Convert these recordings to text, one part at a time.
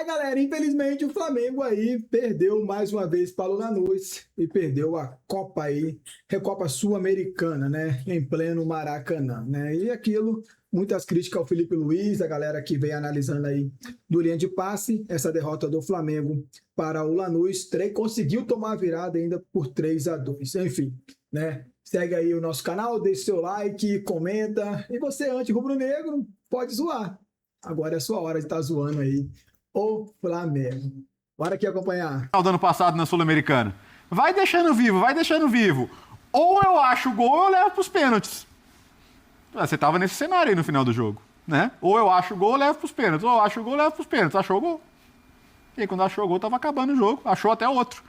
Galera, infelizmente o Flamengo aí perdeu mais uma vez para o Lanús e perdeu a Copa aí, Recopa Sul-Americana, né, em pleno Maracanã, né, e aquilo, muitas críticas ao Felipe Luiz, a galera que vem analisando aí do linha de passe, essa derrota do Flamengo para o Lanús, conseguiu tomar a virada ainda por 3-2, enfim, né, segue aí o nosso canal, deixe seu like, comenta, e você anti-rubro-negro, pode zoar, agora é a sua hora de estar zoando aí o Flamengo. Bora aqui acompanhar. Do ano passado na Sul-Americana. Vai deixando vivo, vai deixando vivo. Ou eu acho o gol ou eu levo pros pênaltis. Você tava nesse cenário aí no final do jogo, né? Ou eu acho o gol, eu levo pros pênaltis. Ou eu acho o gol, eu levo pros pênaltis. Achou o gol. E aí, quando achou o gol, tava acabando o jogo. Achou até outro.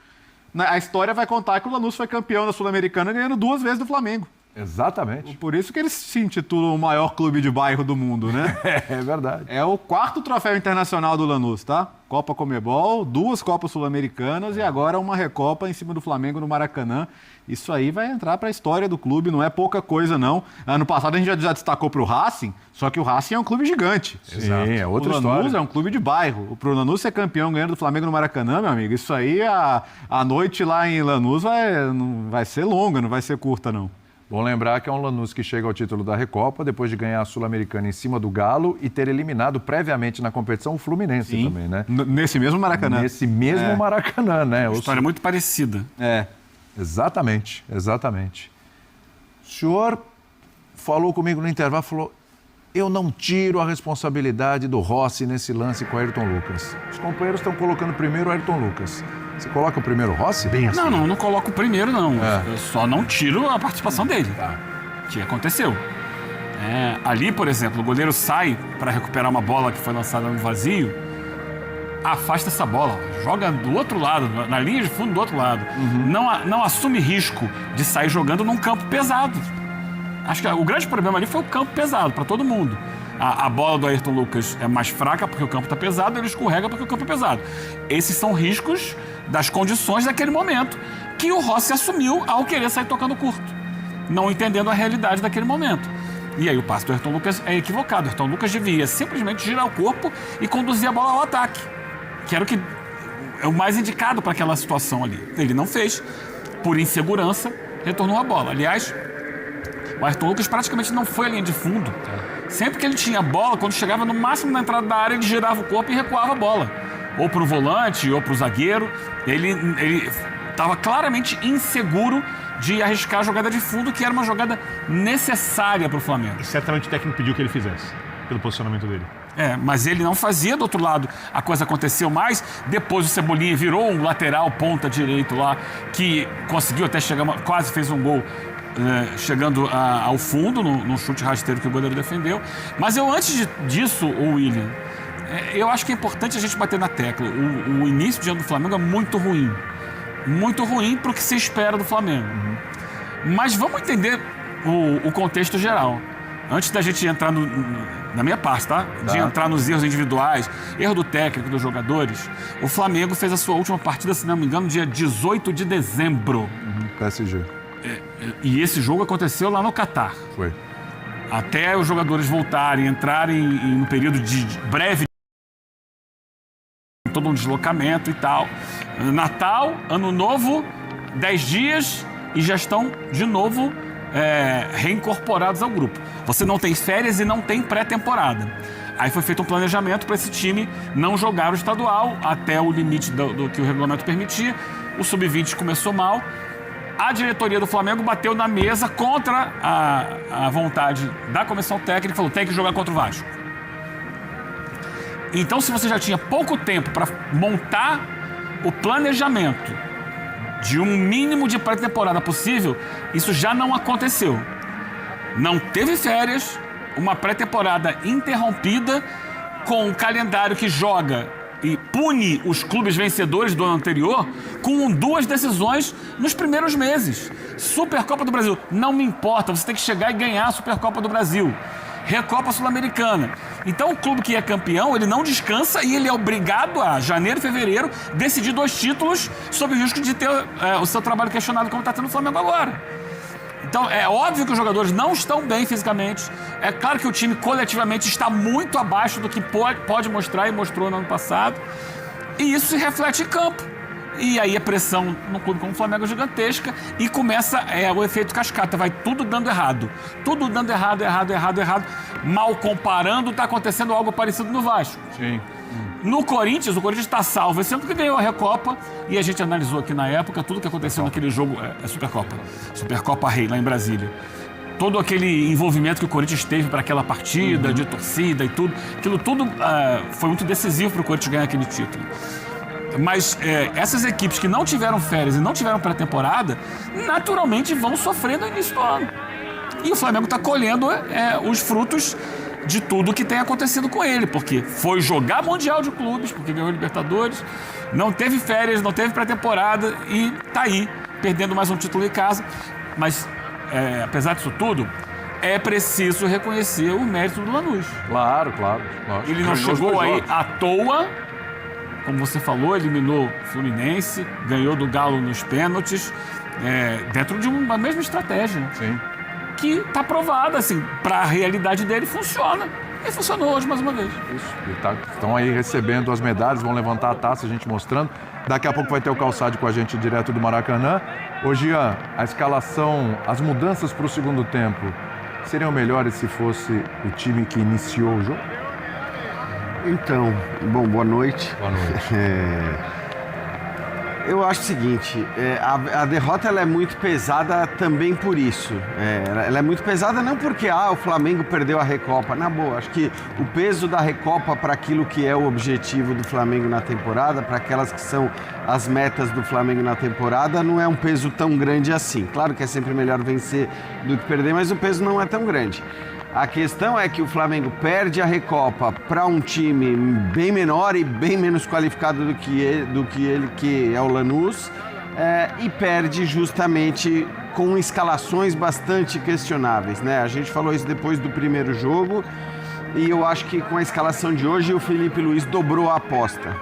A história vai contar que o Lanús foi campeão da Sul-Americana ganhando 2 vezes do Flamengo. Exatamente. Por isso que eles se intitulam o maior clube de bairro do mundo, né? É verdade. É o 4º troféu internacional do Lanús, tá? Copa Conmebol, 2 Copas Sul-Americanas e agora uma Recopa em cima do Flamengo no Maracanã. Isso aí vai entrar para a história do clube, não é pouca coisa, não. Ano passado a gente já destacou para o Racing, só que o Racing é um clube gigante. Sim, é outra história. O Lanús é um clube de bairro. Para o Lanús ser campeão ganhando do Flamengo no Maracanã, meu amigo, isso aí, a noite lá em Lanús vai ser longa, não vai ser curta, não. Bom lembrar que é um Lanús que chega ao título da Recopa depois de ganhar a Sul-Americana em cima do Galo e ter eliminado previamente na competição o Fluminense. Sim. Também, né? Nesse mesmo Maracanã. Nesse mesmo Maracanã, né? Uma história muito parecida. Exatamente, exatamente. O senhor falou comigo no intervalo, falou, eu não tiro a responsabilidade do Rossi nesse lance com o Ayrton Lucas. Os companheiros estão colocando primeiro o Ayrton Lucas. Você coloca o primeiro Rossi? Bem assim. Não coloco o primeiro, não. Eu só não tiro a participação dele. Que aconteceu. Ali, por exemplo, o goleiro sai para recuperar uma bola que foi lançada no vazio, afasta essa bola, joga do outro lado, na linha de fundo do outro lado. Não assume risco de sair jogando num campo pesado. Acho que o grande problema ali foi o campo pesado, para todo mundo. A bola do Ayrton Lucas é mais fraca porque o campo está pesado, ele escorrega porque o campo é pesado. Esses são riscos das condições daquele momento que o Rossi assumiu ao querer sair tocando curto, não entendendo a realidade daquele momento. E aí o passe do Ayrton Lucas é equivocado. O Ayrton Lucas devia simplesmente girar o corpo e conduzir a bola ao ataque, que era o que é o mais indicado para aquela situação ali. Ele não fez, por insegurança, retornou a bola. Aliás, o Ayrton Lucas praticamente não foi à linha de fundo. Sempre que ele tinha a bola, quando chegava no máximo na entrada da área, ele girava o corpo e recuava a bola. Ou para o volante, ou para o zagueiro. Ele estava claramente inseguro de arriscar a jogada de fundo, que era uma jogada necessária para o Flamengo. E certamente o técnico pediu que ele fizesse, pelo posicionamento dele. Mas ele não fazia. Do outro lado, a coisa aconteceu mais. Depois o Cebolinha virou um lateral ponta direito lá, que conseguiu até chegar, quase fez um gol, chegando ao fundo, no chute rasteiro que o goleiro defendeu. Mas antes disso, o William, eu acho que é importante a gente bater na tecla. O início de ano do Flamengo é muito ruim. Muito ruim para o que se espera do Flamengo. Mas vamos entender o contexto geral. Antes da gente entrar na minha parte, tá? De entrar nos erros individuais, erro do técnico, dos jogadores, o Flamengo fez a sua última partida, se não me engano, dia 18 de dezembro. PSG. E esse jogo aconteceu lá no Catar. Foi. Até os jogadores voltarem, entrarem no período de breve, todo um deslocamento e tal. Natal, Ano Novo, 10 dias e já estão de novo reincorporados ao grupo. Você não tem férias e não tem pré-temporada. Aí foi feito um planejamento para esse time não jogar o estadual até o limite do que o regulamento permitia. O Sub-20 começou mal. A diretoria do Flamengo bateu na mesa contra a vontade da comissão técnica e falou, tem que jogar contra o Vasco. Então, se você já tinha pouco tempo para montar o planejamento de um mínimo de pré-temporada possível, isso já não aconteceu. Não teve férias, uma pré-temporada interrompida com um calendário que joga e pune os clubes vencedores do ano anterior com 2 decisões nos primeiros meses. Supercopa do Brasil, não me importa, você tem que chegar e ganhar a Supercopa do Brasil. Recopa Sul-Americana. Então o clube que é campeão, ele não descansa e ele é obrigado a, janeiro e fevereiro, decidir 2 títulos sob o risco de ter o seu trabalho questionado como está tendo o Flamengo agora. Então, é óbvio que os jogadores não estão bem fisicamente. É claro que o time coletivamente está muito abaixo do que pode mostrar e mostrou no ano passado. E isso se reflete em campo. E aí a pressão no clube como o Flamengo é gigantesca e começa o efeito cascata. Vai tudo dando errado. Tudo dando errado. Mal comparando, está acontecendo algo parecido no Vasco. Sim. No Corinthians, o Corinthians está salvo. Esse ano que ganhou a Recopa, e a gente analisou aqui na época tudo que aconteceu naquele jogo, Supercopa Rei, lá em Brasília. Todo aquele envolvimento que o Corinthians teve para aquela partida, de torcida e tudo, aquilo tudo foi muito decisivo para o Corinthians ganhar aquele título. Mas essas equipes que não tiveram férias e não tiveram pré-temporada, naturalmente vão sofrer no início do ano. E o Flamengo está colhendo os frutos de tudo que tem acontecido com ele, porque foi jogar Mundial de Clubes, porque ganhou Libertadores, não teve férias, não teve pré-temporada e tá aí, perdendo mais um título em casa. Mas, apesar disso tudo, é preciso reconhecer o mérito do Lanús. Claro. Ele não chegou aí à toa, como você falou, eliminou o Fluminense, ganhou do Galo nos pênaltis, dentro de uma mesma estratégia. Sim. Que está provada, assim, para a realidade dele funciona. E funcionou hoje mais uma vez. Isso. Estão aí recebendo as medalhas, vão levantar a taça, a gente mostrando. Daqui a pouco vai ter o Calçade com a gente direto do Maracanã. Hoje, a escalação, as mudanças para o segundo tempo seriam melhores se fosse o time que iniciou o jogo? Então, boa noite. Boa noite. Eu acho o seguinte, a derrota ela é muito pesada também por isso. Ela é muito pesada não porque o Flamengo perdeu a Recopa. Na boa, acho que o peso da Recopa para aquilo que é o objetivo do Flamengo na temporada, para aquelas que são as metas do Flamengo na temporada, não é um peso tão grande assim. Claro que é sempre melhor vencer do que perder, mas o peso não é tão grande. A questão é que o Flamengo perde a Recopa para um time bem menor e bem menos qualificado do que ele que é o Lanús, e perde justamente com escalações bastante questionáveis, né? A gente falou isso depois do primeiro jogo e eu acho que com a escalação de hoje o Felipe Luiz dobrou a aposta.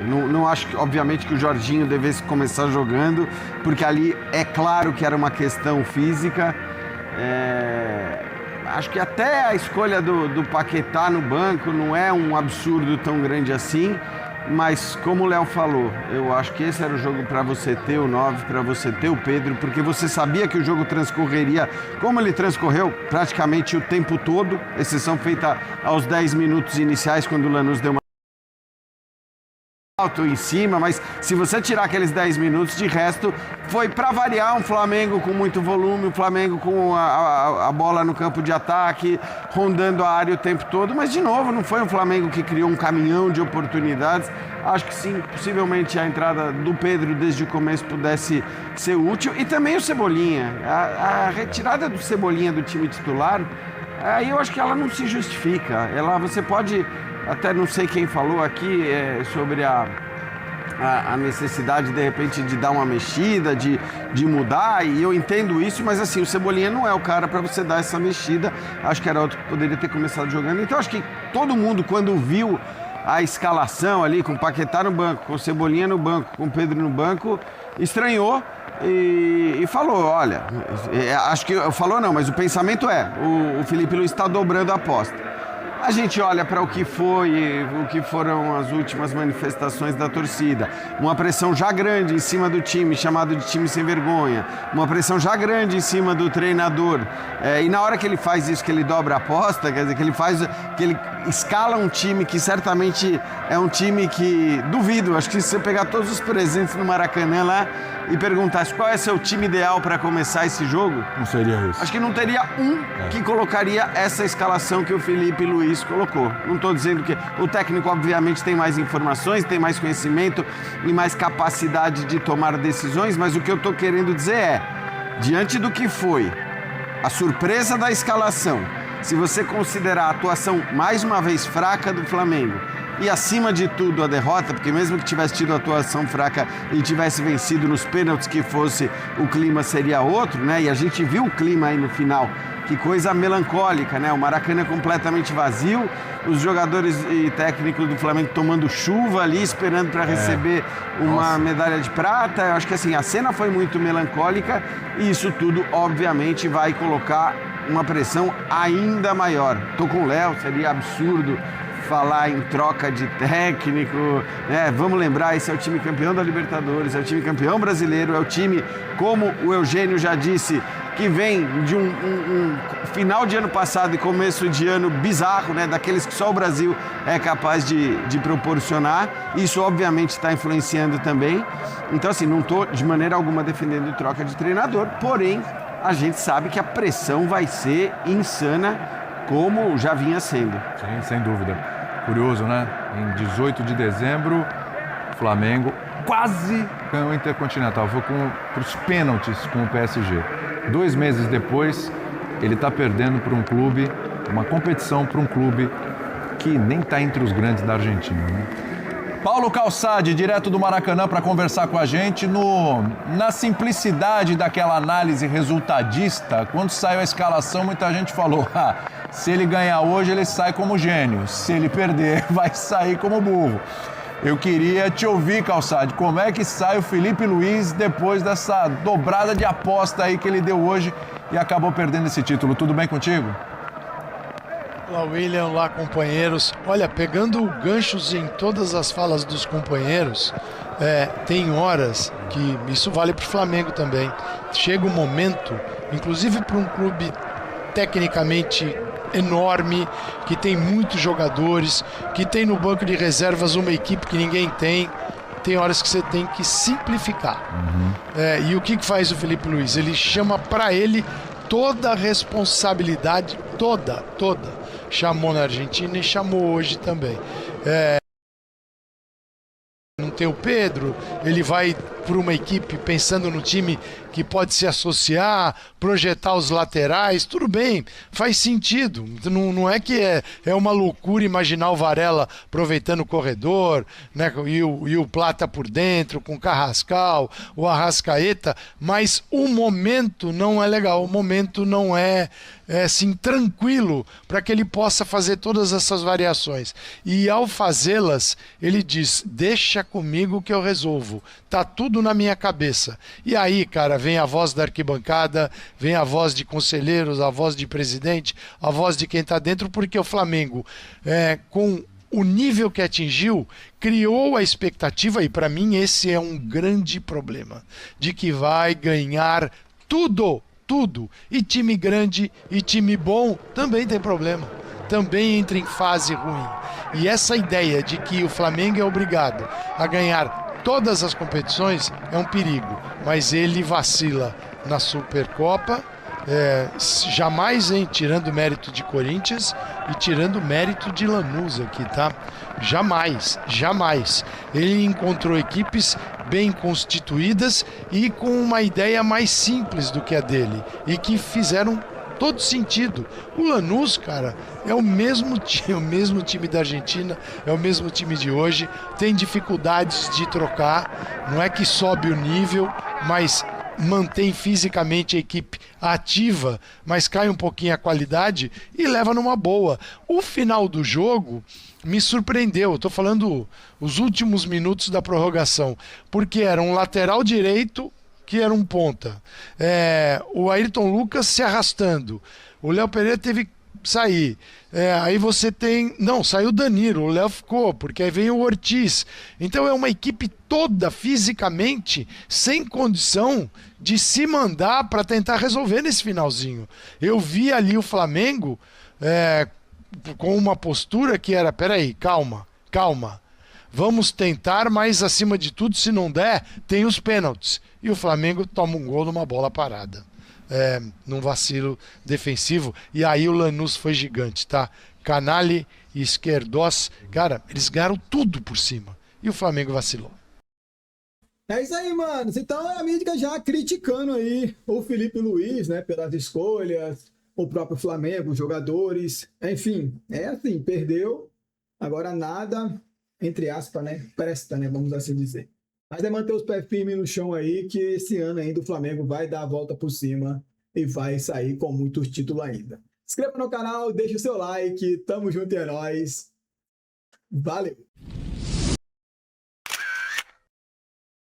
Não acho que, obviamente, que o Jorginho devesse começar jogando, porque ali é claro que era uma questão física. Acho que até a escolha do Paquetá no banco não é um absurdo tão grande assim, mas como o Léo falou, eu acho que esse era o jogo para você ter o 9, para você ter o Pedro, porque você sabia que o jogo transcorreria como ele transcorreu praticamente o tempo todo, exceção feita aos 10 minutos iniciais, quando o Lanús deu uma alto em cima, mas se você tirar aqueles 10 minutos, de resto, foi para variar um Flamengo com muito volume, um Flamengo com a bola no campo de ataque, rondando a área o tempo todo, mas de novo, não foi um Flamengo que criou um caminhão de oportunidades. Acho que sim, possivelmente a entrada do Pedro desde o começo pudesse ser útil, e também o Cebolinha. A retirada do Cebolinha do time titular, aí eu acho que ela não se justifica. Você pode... Até não sei quem falou aqui sobre a necessidade, de repente, de dar uma mexida, de mudar, e eu entendo isso, mas assim, o Cebolinha não é o cara para você dar essa mexida. Acho que era outro que poderia ter começado jogando. Então, acho que todo mundo, quando viu a escalação ali, com o Paquetá no banco, com o Cebolinha no banco, com o Pedro no banco, estranhou e falou, olha, acho que falou não, mas o pensamento o Felipe Luiz está dobrando a aposta. A gente olha para o que foram as últimas manifestações da torcida. Uma pressão já grande em cima do time, chamado de time sem vergonha. Uma pressão já grande em cima do treinador. E na hora que ele faz isso, que ele dobra a aposta, quer dizer, que ele escala um time que certamente é um time que, duvido, acho que se você pegar todos os presentes no Maracanã lá e perguntasse qual é seu time ideal para começar esse jogo, Não seria isso. acho que não teria que colocaria essa escalação que o Felipe Luiz colocou. Não estou dizendo que o técnico, obviamente, tem mais informações, tem mais conhecimento e mais capacidade de tomar decisões, mas o que eu estou querendo dizer diante do que foi a surpresa da escalação, se você considerar a atuação mais uma vez fraca do Flamengo e, acima de tudo, a derrota, porque mesmo que tivesse tido atuação fraca e tivesse vencido nos pênaltis, que fosse, o clima seria outro, né? E a gente viu o clima aí no final, Que coisa melancólica, né? O Maracanã completamente vazio, os jogadores e técnicos do Flamengo tomando chuva ali, esperando para receber uma medalha de prata. Eu acho que assim, a cena foi muito melancólica e isso tudo, obviamente, vai colocar uma pressão ainda maior. Tô com o Léo, seria absurdo falar em troca de técnico, né? Vamos lembrar, esse é o time campeão da Libertadores, é o time campeão brasileiro, é o time, como o Eugênio já disse, que vem de um final de ano passado e começo de ano bizarro, né? Daqueles que só o Brasil é capaz de proporcionar. Isso, obviamente, está influenciando também. Então, assim, não estou de maneira alguma defendendo troca de treinador, porém, a gente sabe que a pressão vai ser insana, como já vinha sendo. Sim, sem dúvida. Curioso, né? Em 18 de dezembro, o Flamengo quase ganhou o Intercontinental. Foi para os pênaltis com o PSG. 2 meses depois, ele está perdendo para um clube, uma competição para um clube que nem está entre os grandes da Argentina, né? Paulo Calçade, direto do Maracanã, para conversar com a gente na simplicidade daquela análise resultadista. Quando saiu a escalação, muita gente falou: se ele ganhar hoje, ele sai como gênio. Se ele perder, vai sair como burro. Eu queria te ouvir, Calçade, como é que sai o Felipe Luiz depois dessa dobrada de aposta aí que ele deu hoje e acabou perdendo esse título. Tudo bem contigo? Olá, William, olá, companheiros. Olha, pegando ganchos em todas as falas dos companheiros, tem horas que isso vale para o Flamengo também. Chega um momento, inclusive para um clube tecnicamente enorme, que tem muitos jogadores, que tem no banco de reservas uma equipe que ninguém tem. Tem horas que você tem que simplificar. E o que faz o Felipe Luiz? Ele chama para ele toda a responsabilidade, toda. Chamou na Argentina e chamou hoje também. Não tem o Pedro, ele vai por uma equipe pensando no time que pode se associar, projetar os laterais, tudo bem, faz sentido. Não é que é uma loucura imaginar o Varela aproveitando o corredor, né, e o Plata por dentro, com o Carrascal, o Arrascaeta, mas o momento não é legal, o momento não é assim, tranquilo para que ele possa fazer todas essas variações. E ao fazê-las, ele diz: deixa comigo que eu resolvo, tá tudo na minha cabeça. E aí, cara, vem a voz da arquibancada, vem a voz de conselheiros, a voz de presidente, a voz de quem tá dentro, porque o Flamengo, com o nível que atingiu, criou a expectativa, e para mim esse é um grande problema, de que vai ganhar tudo. E time grande e time bom também tem problema. Também entra em fase ruim. E essa ideia de que o Flamengo é obrigado a ganhar todas as competições é um perigo. Mas ele vacila na Supercopa, jamais, tirando mérito de Corinthians e tirando mérito de Lanús aqui, tá? Jamais. Ele encontrou equipes bem constituídas e com uma ideia mais simples do que a dele e que fizeram todo sentido. O Lanús, cara, é o mesmo time da Argentina, é o mesmo time de hoje, tem dificuldades de trocar, não é que sobe o nível, mas mantém fisicamente a equipe ativa, mas cai um pouquinho a qualidade e leva numa boa. O final do jogo me surpreendeu, estou falando os últimos minutos da prorrogação, porque era um lateral direito que era um ponta, o Ayrton Lucas se arrastando, o Léo Pereira teve que sair, aí você tem, não, saiu o Danilo, o Léo ficou, porque aí vem o Ortiz, então é uma equipe toda fisicamente sem condição de se mandar para tentar resolver nesse finalzinho. Eu vi ali o Flamengo com uma postura que era: peraí, calma, vamos tentar, mas acima de tudo, se não der, tem os pênaltis. E o Flamengo toma um gol numa bola parada, num vacilo defensivo. E aí o Lanús foi gigante, tá? Canali e Esquerdós, cara, eles ganharam tudo por cima. E o Flamengo vacilou. É isso aí, mano. Então a mídia já criticando aí o Felipe Luiz, né, pelas escolhas, o próprio Flamengo, os jogadores, enfim, assim, perdeu, agora nada, entre aspas, né, presta, né, vamos assim dizer. Mas é manter os pés firmes no chão aí, que esse ano ainda o Flamengo vai dar a volta por cima e vai sair com muitos títulos ainda. Se inscreva no canal, deixa o seu like, tamo junto e é nóis. Valeu!